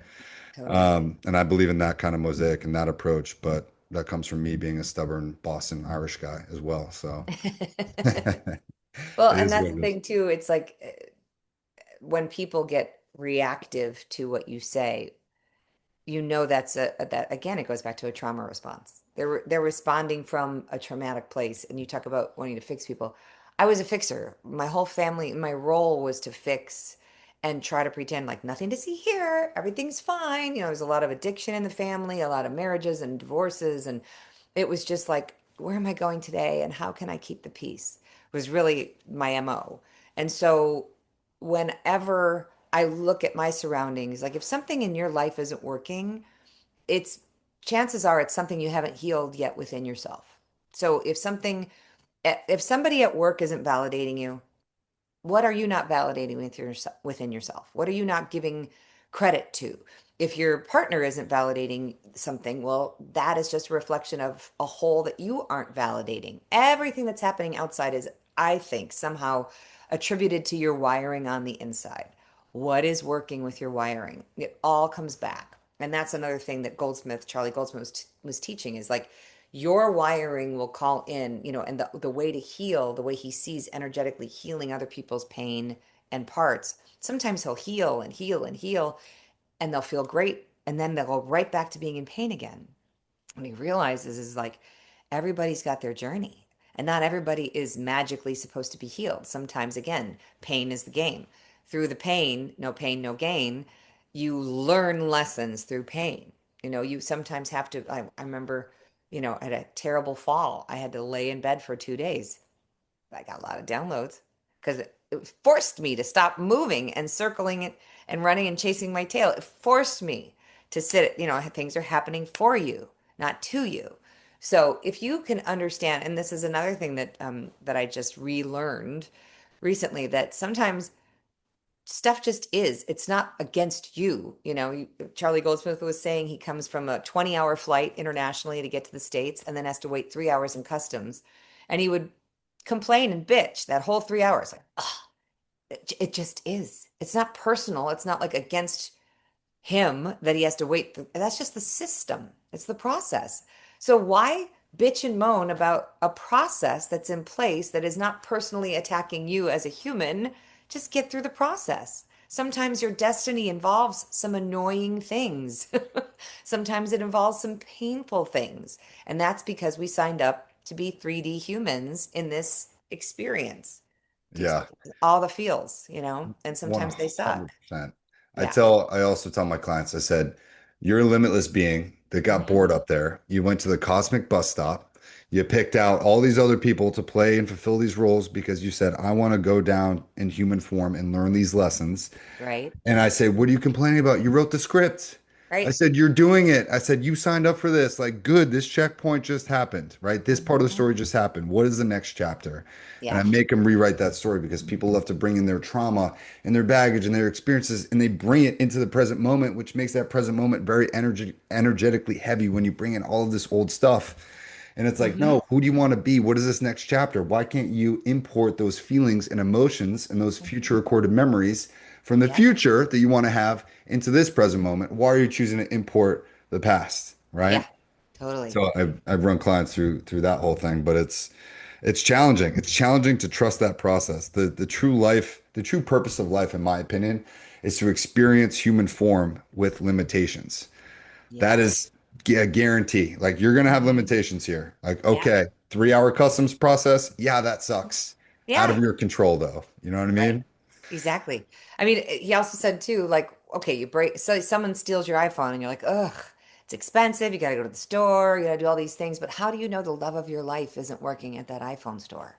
Totally. And I believe in that kind of mosaic and that approach, but that comes from me being a stubborn Boston Irish guy as well. So it Well, and is that's what the it is. thing too. It's like when people get reactive to what you say, you know that's that again, it goes back to a trauma response. They're responding from a traumatic place, and you talk about wanting to fix people. I was a fixer. My whole family, my role was to fix and try to pretend like nothing to see here, everything's fine. There's a lot of addiction in the family, a lot of marriages and divorces, and it was just like, where am I going today, and how can I keep the peace? Was really my MO. And so whenever I look at my surroundings, like if something in your life isn't working, it's chances are it's something you haven't healed yet within yourself. So if somebody at work isn't validating you, what are you not validating within yourself? What are you not giving credit to? If your partner isn't validating something, well, that is just a reflection of a hole that you aren't validating. Everything that's happening outside is, I think, somehow attributed to your wiring on the inside. What is working with your wiring? It all comes back. And that's another thing that Charlie Goldsmith was teaching is like your wiring will call in, and the way to heal, the way he sees energetically healing other people's pain and parts. Sometimes he'll heal and heal and heal, and they'll feel great. And then they'll go right back to being in pain again. What he realizes is like everybody's got their journey, and not everybody is magically supposed to be healed. Sometimes, again, pain is the game. Through the pain, no gain. You learn lessons through pain. You sometimes have to, I remember, I had a terrible fall. I had to lay in bed for 2 days. I got a lot of downloads because it forced me to stop moving and circling it and running and chasing my tail. It forced me to sit, things are happening for you, not to you. So if you can understand, and this is another thing that I just relearned recently, that sometimes stuff just is. It's not against you. Charlie Goldsmith was saying he comes from a 20-hour flight internationally to get to the States and then has to wait 3 hours in customs. And he would complain and bitch that whole 3 hours. Like, oh, it just is. It's not personal. It's not like against him that he has to wait. That's just the system. It's the process. So why bitch and moan about a process that's in place that is not personally attacking you as a human? Just get through the process. Sometimes your destiny involves some annoying things. Sometimes it involves some painful things. And that's because we signed up to be 3D humans in this experience, to Yeah. experience all the feels, and sometimes they suck. 100%. Yeah. I also tell my clients, I said, you're a limitless being that got Mhm. bored up there. You went to the cosmic bus stop. You picked out all these other people to play and fulfill these roles because you said, I want to go down in human form and learn these lessons. Right. And I said, what are you complaining about? You wrote the script. I Right. said, you're doing it. I said, you signed up for this. Like, good, this checkpoint just happened, right? This part of the Mhm. story just happened. What is the next chapter? And I Yeah. make them rewrite that story because people love to bring in their trauma and their baggage and their experiences and they bring it into the present moment, which makes that present moment very energetically heavy when you bring in all of this old stuff. And it's like, Hmm. no, who do you want to be? What is this next chapter? Why can't you import those feelings and emotions and those future Hmm. recorded memories from the Yep. future that you want to have into this present moment? Why are you choosing to import the past? Yeah. Right. Totally. So I've run clients through that whole thing, but it's challenging. It's challenging to trust that process. The true purpose of life, in my opinion, is to experience human form with limitations. That Yeah. is a guarantee. Like you're gonna have Mhm. limitations here. Like, Yeah. okay, 3 hour customs process. Yeah, that sucks. Out of Yeah. your control though. You know what I Right. mean? Exactly. I mean, he also said too, like, okay, you break, so someone steals your iPhone and you're like, ugh, it's expensive. You got to go to the store. You got to do all these things. But how do you know the love of your life isn't working at that iPhone store?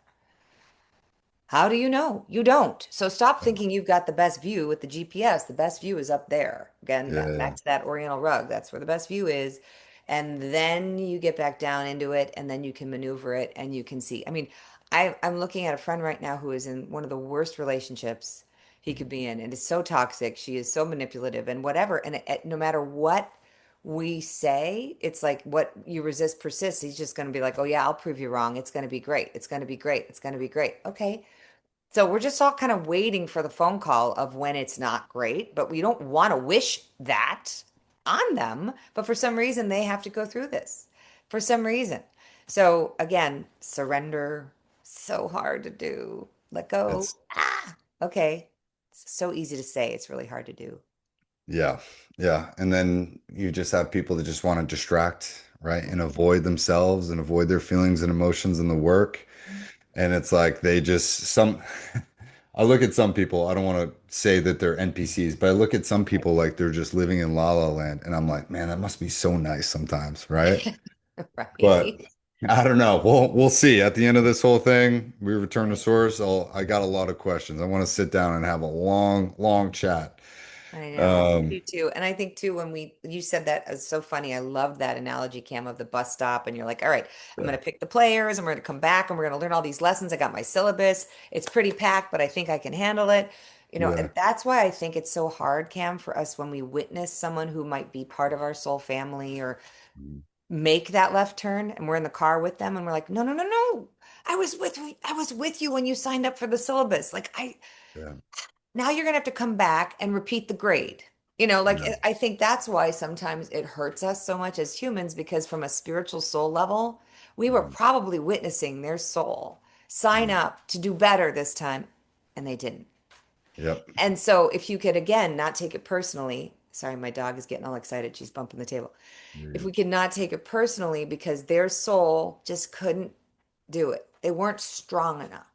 How do you know? You don't. So stop thinking you've got the best view with the GPS. The best view is up there. Again, back Yeah. to that Oriental rug. That's where the best view is. And then you get back down into it and then you can maneuver it and you can see. I mean, I'm looking at a friend right now who is in one of the worst relationships he could be in. And it's so toxic. She is so manipulative and whatever. And no matter what we say, it's like what you resist persists. He's just going to be like, oh, yeah, I'll prove you wrong. It's going to be great. It's going to be great. It's going to be great. Okay, so we're just all kind of waiting for the phone call of when it's not great, but we don't want to wish that on them. But for some reason, they have to go through this for some reason. So again, surrender, so hard to do. Let go. It's Ah, okay. It's so easy to say. It's really hard to do. yeah. Yeah. And then you just have people that just want to distract, right? And Mhm. avoid themselves and avoid their feelings and emotions in the work. And it's like they just some I look at some people, I don't want to say that they're NPCs, but I look at some people like they're just living in La La Land. And I'm like, man, that must be so nice sometimes, right? But Right. I don't know. We'll see. At the end of this whole thing, we return to Right. source. I got a lot of questions. I want to sit down and have a long, long chat. I know. I Um, do too. And I think too, when you said that, it's so funny. I love that analogy, Cam, of the bus stop. And you're like, all right, I'm going yeah, to pick the players and we're going to come back and we're going to learn all these lessons. I got my syllabus. It's pretty packed, but I think I can handle it. yeah, And that's why I think it's so hard, Cam, for us when we witness someone who might be part of our soul family or make that left turn and we're in the car with them and we're like, no, no, no, no. I was with you when you signed up for the syllabus. Like yeah, now you're going to have to come back and repeat the grade. yeah, I think that's why sometimes it hurts us so much as humans because from a spiritual soul level, we were mhm, probably witnessing their soul sign mhm. up to do better this time, and they didn't. Yep. And so if you could again not take it personally, sorry, my dog is getting all excited. She's bumping the table. If Yeah. we could not take it personally because their soul just couldn't do it. They weren't strong enough.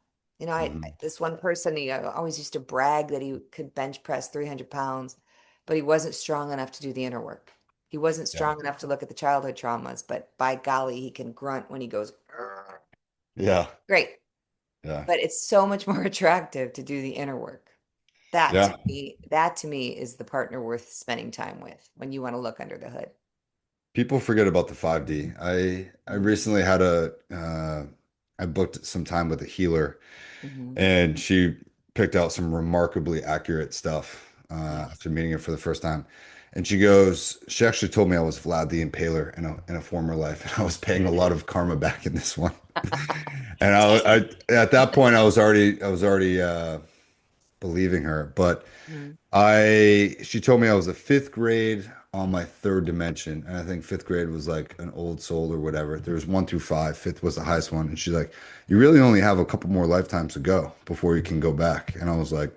Mhm. This one person, he always used to brag that he could bench press 300 pounds, but he wasn't strong enough to do the inner work. He wasn't Yeah. strong enough to look at the childhood traumas, but by golly, he can grunt when he goes, "Grr." Yeah. Great. Yeah. But it's so much more attractive to do the inner work. Yeah. That to me is the partner worth spending time with when you want to look under the hood. People forget about the 5D. I Mm-hmm. recently had a I booked some time with a healer, Mm-hmm. and she picked out some remarkably accurate stuff Nice. after meeting her for the first time. And she goes, she actually told me I was Vlad the Impaler in a former life, and I was paying a lot of karma back in this one. And I at that point I was already believing her, but Mhm. she told me I was a fifth grade on my third dimension. And I think fifth grade was like an old soul or whatever. There was one through five. Fifth was the highest one. And she's like, you really only have a couple more lifetimes to go before you can go back. And I was like,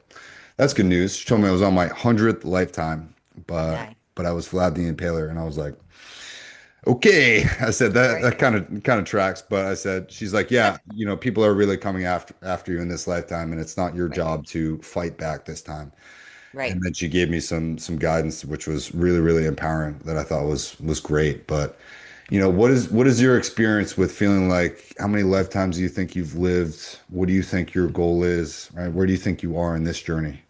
that's good news. She told me I was on my 100th lifetime, Nice. but I was Vlad the Impaler. And I was like, okay. I said that Right. that kind of tracks. But I said, she's like, yeah, people are really coming after you in this lifetime, and it's not your Right. job to fight back this time. Right. And then she gave me some guidance, which was really, really empowering that I thought was great. But what is your experience with feeling like how many lifetimes do you think you've lived? What do you think your goal is, right? Where do you think you are in this journey?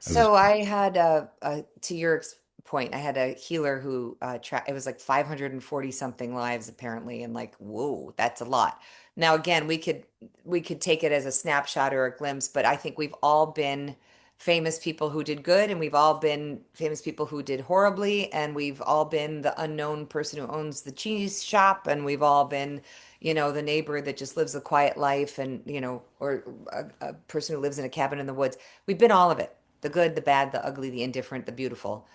As So I had to your point, I had a healer who it was like 540 something lives apparently, and like, whoa, that's a lot. Now again, we could take it as a snapshot or a glimpse, but I think we've all been famous people who did good, and we've all been famous people who did horribly, and we've all been the unknown person who owns the cheese shop, and we've all been, the neighbor that just lives a quiet life, and or a person who lives in a cabin in the woods. We've been all of it, the good, the bad, the ugly, the indifferent, the beautiful.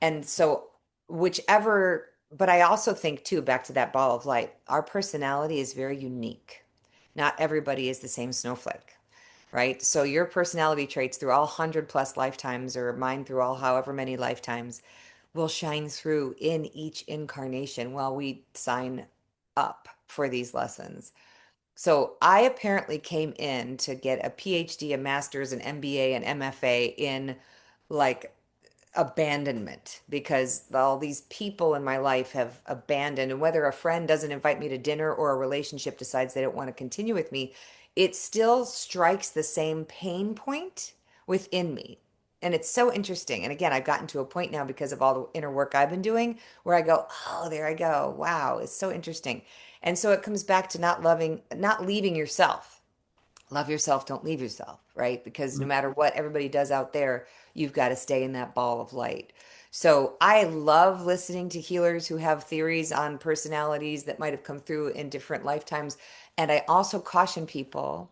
And so, but I also think too, back to that ball of light, our personality is very unique. Not everybody is the same snowflake, right? So, your personality traits through all 100 plus lifetimes, or mine through all however many lifetimes, will shine through in each incarnation while we sign up for these lessons. So I apparently came in to get a PhD, a master's, an MBA, an MFA in like abandonment, because all these people in my life have abandoned. And whether a friend doesn't invite me to dinner or a relationship decides they don't want to continue with me, it still strikes the same pain point within me. And it's so interesting. And again, I've gotten to a point now because of all the inner work I've been doing where I go, oh, there I go. Wow, it's so interesting. And so it comes back to not leaving yourself. Love yourself, don't leave yourself, right? Because no matter what everybody does out there, you've got to stay in that ball of light. So I love listening to healers who have theories on personalities that might have come through in different lifetimes. And I also caution people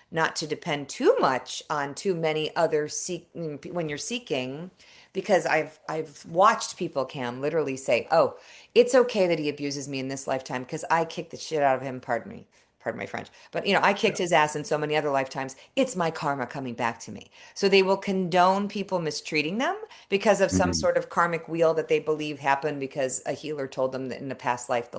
not to depend too much on too many other when you're seeking, because I've watched people, Cam, literally say, "Oh, it's okay that he abuses me in this lifetime because I kicked the shit out of him, pardon my French, but I kicked his ass in so many other lifetimes. It's my karma coming back to me." So they will condone people mistreating them because of some Mhm. sort of karmic wheel that they believe happened because a healer told them that in the past life,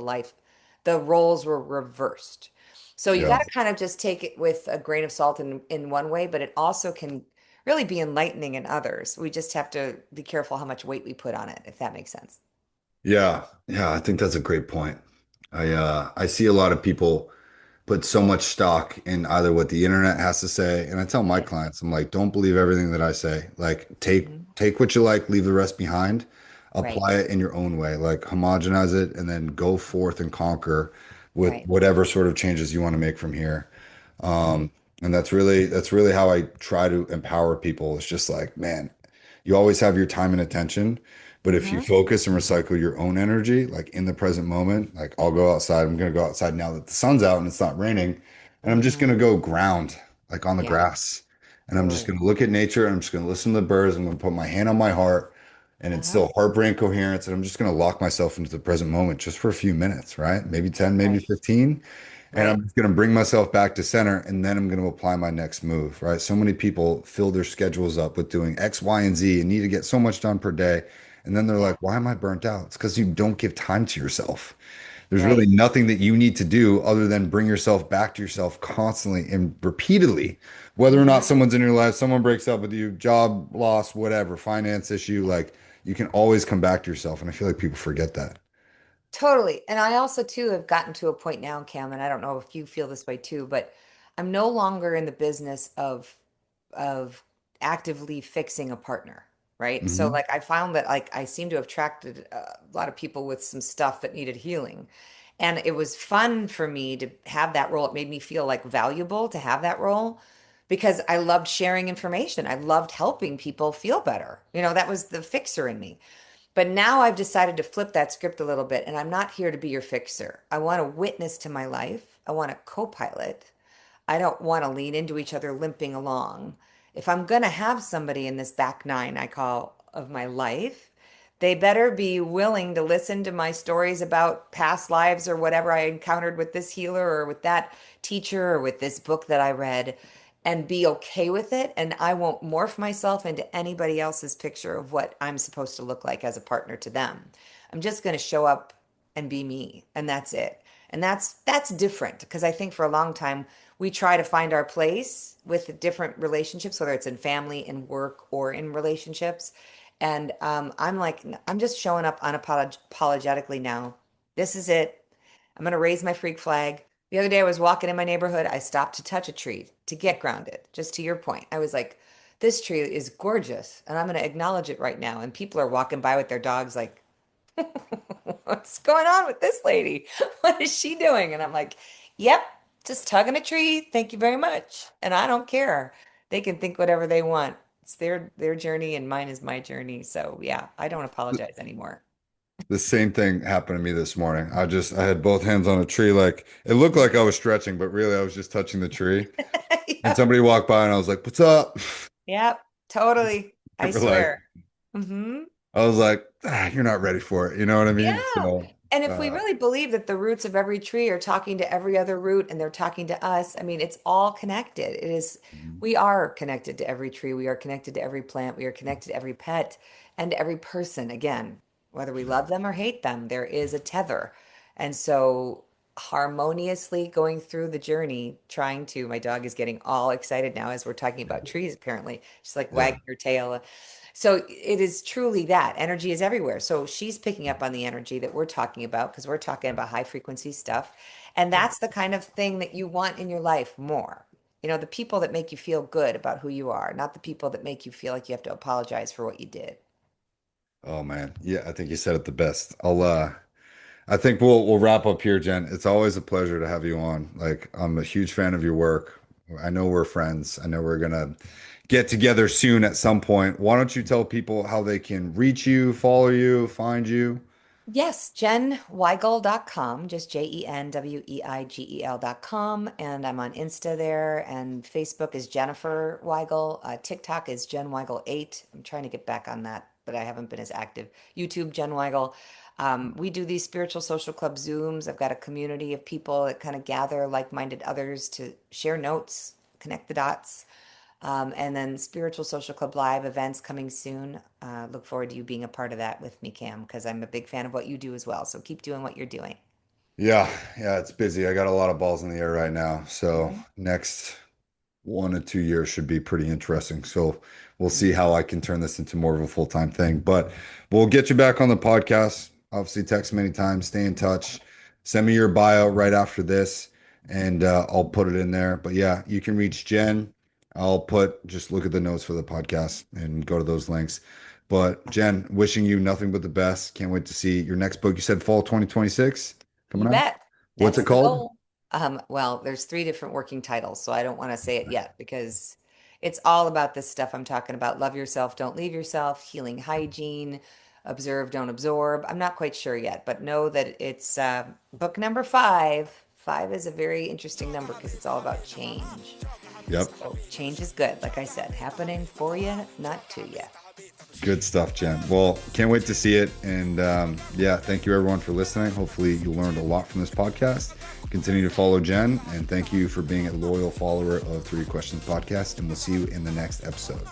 the roles were reversed. So you got Yeah. to kind of just take it with a grain of salt in one way, but it also can really be enlightening in others. We just have to be careful how much weight we put on it, if that makes sense. Yeah. Yeah. I think that's a great point. I see a lot of people put so much stock in either what the internet has to say, and I tell my Right. clients, I'm like, don't believe everything that I say. Like, take Mhm. take what you like, leave the rest behind, Right. apply it in your own way, like homogenize it, and then go forth and conquer with Right. whatever sort of changes you want to make from here. Right. And that's really how I try to empower people. It's just like, man, you always have your time and attention, but if you Hmm. focus and recycle your own energy, like in the present moment, like I'll go outside. I'm gonna go outside now that the sun's out and it's not raining, and I'm just Hmm. gonna go ground, like on the Yeah, grass, and I'm just totally. gonna look at nature. And I'm just gonna listen to the birds. I'm gonna put my hand on my heart, and it's Uh-huh. still heartbrain coherence, and I'm just gonna lock myself into the present moment just for a few minutes, right? Maybe 10, maybe Right. 15. And Right. I'm just going to bring myself back to center, and then I'm going to apply my next move, right? So many people fill their schedules up with doing X, Y, and Z and need to get so much done per day. And then they're Yeah. like, why am I burnt out? It's because you don't give time to yourself. There's really Right. nothing that you need to do other than bring yourself back to yourself constantly and repeatedly. Whether or not Hmm. someone's in your life, someone breaks up with you, job loss, whatever, finance issue, like you can always come back to yourself. And I feel like people forget that. Totally. And I also too have gotten to a point now, Cam, and I don't know if you feel this way too, but I'm no longer in the business of actively fixing a partner, right? So Hmm. like I found that like I seem to have attracted a lot of people with some stuff that needed healing. And it was fun for me to have that role. It made me feel like valuable to have that role because I loved sharing information. I loved helping people feel better. That was the fixer in me. But now I've decided to flip that script a little bit, and I'm not here to be your fixer. I want a witness to my life. I want a co-pilot. I don't want to lean into each other limping along. If I'm going to have somebody in this back nine I call of my life, they better be willing to listen to my stories about past lives or whatever I encountered with this healer or with that teacher or with this book that I read and be okay with it. And I won't morph myself into anybody else's picture of what I'm supposed to look like as a partner to them. I'm just going to show up and be me, and that's it. And that's different because I think for a long time we try to find our place with different relationships, whether it's in family, in work, or in relationships. And I'm like, I'm just showing up unapologetically now. This is it. I'm going to raise my freak flag. The other day I was walking in my neighborhood. I stopped to touch a tree to get grounded. Just to your point, I was like, this tree is gorgeous and I'm going to acknowledge it right now. And people are walking by with their dogs like, what's going on with this lady? What is she doing? And I'm like, yep, just tugging a tree. Thank you very much. And I don't care. They can think whatever they want. It's their journey and mine is my journey. So yeah, I don't apologize anymore. The same thing happened to me this morning. I had both hands on a tree, like it looked like I was stretching, but really I was just touching the tree. And Yep. somebody walked by and I was like, "What's up?" Yep. Totally. They I were like, swear. Hmm. I was like, "You're not ready for it." You know what I mean? Yeah. So, And if we uh, really believe that the roots of every tree are talking to every other root and they're talking to us, I mean, it's all connected. We are connected to every tree. We are connected to every plant. We are connected to every pet and every person. Again, whether we love them or hate them, there is a tether. And so, harmoniously going through the journey, my dog is getting all excited now as we're talking about trees, apparently. She's like yeah, wagging her tail. So it is truly that energy is everywhere. So she's picking up on the energy that we're talking about because we're talking about high frequency stuff. And yeah. that's the kind of thing that you want in your life more. The people that make you feel good about who you are, not the people that make you feel like you have to apologize for what you did. Oh man, yeah, I think you said it the best. I think we'll wrap up here, Jen. It's always a pleasure to have you on. Like, I'm a huge fan of your work. I know we're friends. I know we're gonna get together soon at some point. Why don't you tell people how they can reach you, follow you, find you? Yes, JennWeigel.com, just JenWeigel.com. And I'm on Insta there, and Facebook is Jenniffer Weigel. TikTok is Jen Weigel 8. I'm trying to get back on that, but I haven't been as active. YouTube, Jen Weigel. We do these spiritual social club Zooms. I've got a community of people that kind of gather like-minded others to share notes, connect the dots. And then Spiritual Social Club Live events coming soon. Look forward to you being a part of that with me, Cam, because I'm a big fan of what you do as well. So keep doing what you're doing. Yeah, yeah, it's busy. I got a lot of balls in the air right now. So Mhm. next 1 to 2 years should be pretty interesting. So we'll see Mhm. how I can turn this into more of a full-time thing. But we'll get you back on the podcast. Obviously, text me anytime, stay in touch. Send me your bio right after this, and I'll put it in there. But yeah, you can reach Jen. Just look at the notes for the podcast and go to those links. But Jen, wishing you nothing but the best. Can't wait to see your next book. You said fall 2026 You coming out. bet. What's That's it the called? goal. Well, there's three different working titles, so I don't want to say it yet because it's all about this stuff I'm talking about. Love yourself, don't leave yourself, healing hygiene, observe, don't absorb. I'm not quite sure yet, but know that it's book number 5. 5 is a very interesting number because it's all about change. Yep. So change is good, like I said, happening for you, not to you. Good stuff, Jen. Well, can't wait to see it. And yeah, thank you everyone for listening. Hopefully, you learned a lot from this podcast. Continue to follow Jen. And thank you for being a loyal follower of Three Questions Podcast. And we'll see you in the next episode.